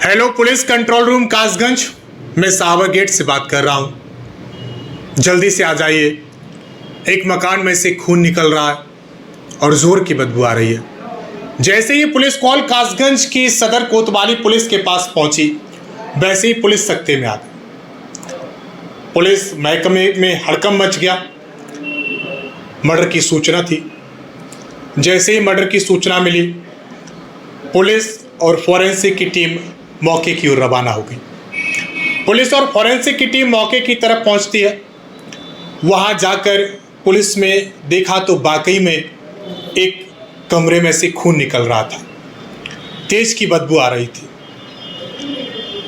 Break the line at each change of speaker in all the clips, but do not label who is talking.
Hello police control room Kasganj, मैं सावर gate से बात कर रहा हूँ। जल्दी से आ जाइए। एक मकान में से खून निकल रहा है और जोर की बदबू आ रही है। जैसे ही पुलिस कॉल कासगंज की सदर कोतवाली पुलिस के पास पहुंची, वैसे ही पुलिस सख्ते में आ गई। पुलिस महकमे में हड़कंप मच गया। मर्डर की सूचना थी। जैसे ही मर्डर की सूचना मिली, पुलिस और फॉरेंसिक की टीम मौके की ओर रवाना हो गई। पुलिस और फॉरेंसिक की टीम मौके की तरफ पहुंचती है। वहां जाकर पुलिस में देखा तो वाकई में एक कमरे में से खून निकल रहा था। तेज की बदबू आ रही थी।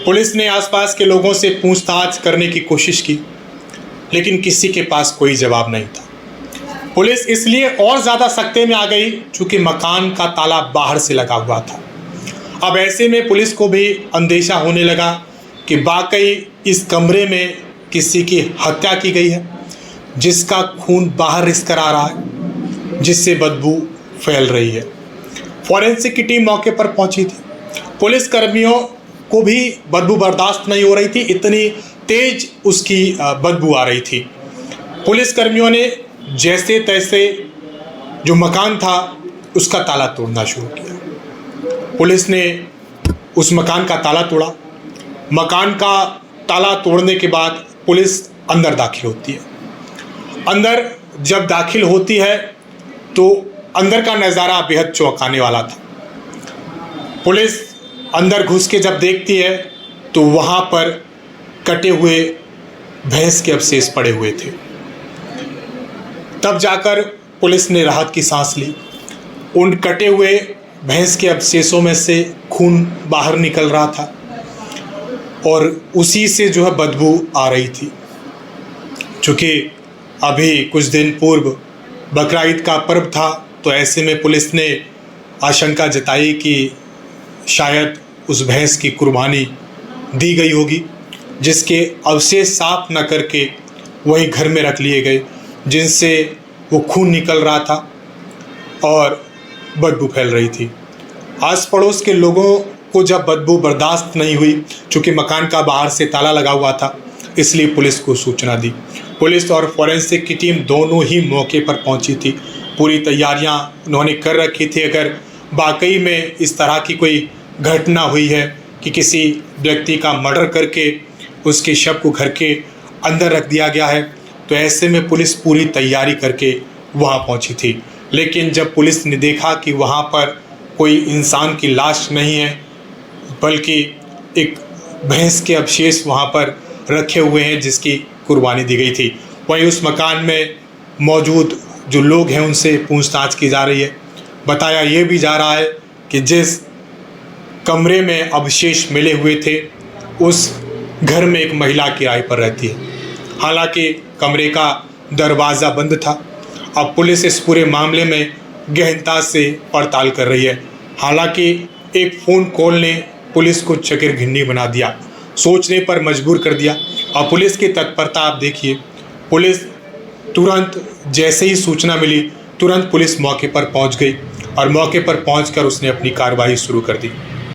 पुलिस ने आसपास के लोगों से पूछताछ करने की कोशिश की, लेकिन किसी के पास कोई जवाब नहीं था। पुलिस इसलिए और ज़्यादा सख्ते में आ गई क्योंकि मकान का ताला बाहर से लगा हुआ था। अब ऐसे में पुलिस को भी अंदेशा होने लगा कि वाकई इस कमरे में किसी की हत्या की गई है, जिसका खून बाहर रिस आ रहा है, जिससे बदबू फैल रही है। फॉरेंसिक की टीम मौके पर पहुंची थी। पुलिस कर्मियों को भी बदबू बर्दाश्त नहीं हो रही थी, इतनी तेज उसकी बदबू आ रही थी। पुलिस कर्मियों ने जैसे तैसे जो मकान था उसका ताला तोड़ना शुरू किया। पुलिस ने उस मकान का ताला तोड़ा। मकान का ताला तोड़ने के बाद पुलिस अंदर दाखिल होती है। अंदर जब दाखिल होती है तो अंदर का नज़ारा बेहद चौंकाने वाला था। पुलिस अंदर घुस के जब देखती है तो वहाँ पर कटे हुए भैंस के अवशेष पड़े हुए थे। तब जाकर पुलिस ने राहत की सांस ली। उन कटे हुए भैंस के अवशेषों में से खून बाहर निकल रहा था और उसी से जो है बदबू आ रही थी। चूँकि अभी कुछ दिन पूर्व बकरा ईद का पर्व था, तो ऐसे में पुलिस ने आशंका जताई कि शायद उस भैंस की कुर्बानी दी गई होगी, जिसके अवशेष साफ न करके वही घर में रख लिए गए, जिनसे वो खून निकल रहा था और बदबू फैल रही थी। आस पड़ोस के लोगों को जब बदबू बर्दाश्त नहीं हुई, चूँकि मकान का बाहर से ताला लगा हुआ था, इसलिए पुलिस को सूचना दी। पुलिस और फॉरेंसिक की टीम दोनों ही मौके पर पहुंची थी। पूरी तैयारियां उन्होंने कर रखी थी। अगर वाकई में इस तरह की कोई घटना हुई है कि किसी व्यक्ति का मर्डर करके उसके शव को घर के अंदर रख दिया गया है, तो ऐसे में पुलिस पूरी तैयारी करके वहाँ पहुँची थी। लेकिन जब पुलिस ने देखा कि वहाँ पर कोई इंसान की लाश नहीं है, बल्कि एक भैंस के अवशेष वहाँ पर रखे हुए हैं जिसकी कुर्बानी दी गई थी, वहीं उस मकान में मौजूद जो लोग हैं उनसे पूछताछ की जा रही है। बताया ये भी जा रहा है कि जिस कमरे में अवशेष मिले हुए थे उस घर में एक महिला किराए पर रहती है। हालांकि कमरे का दरवाज़ा बंद था। अब पुलिस इस पूरे मामले में गहनता से पड़ताल कर रही है। हालांकि एक फ़ोन कॉल ने पुलिस को चकिरघिन्नी बना दिया, सोचने पर मजबूर कर दिया। और पुलिस की तत्परता आप देखिए। पुलिस तुरंत जैसे ही सूचना मिली, तुरंत पुलिस मौके पर पहुंच गई और मौके पर पहुंचकर उसने अपनी कार्रवाई शुरू कर दी।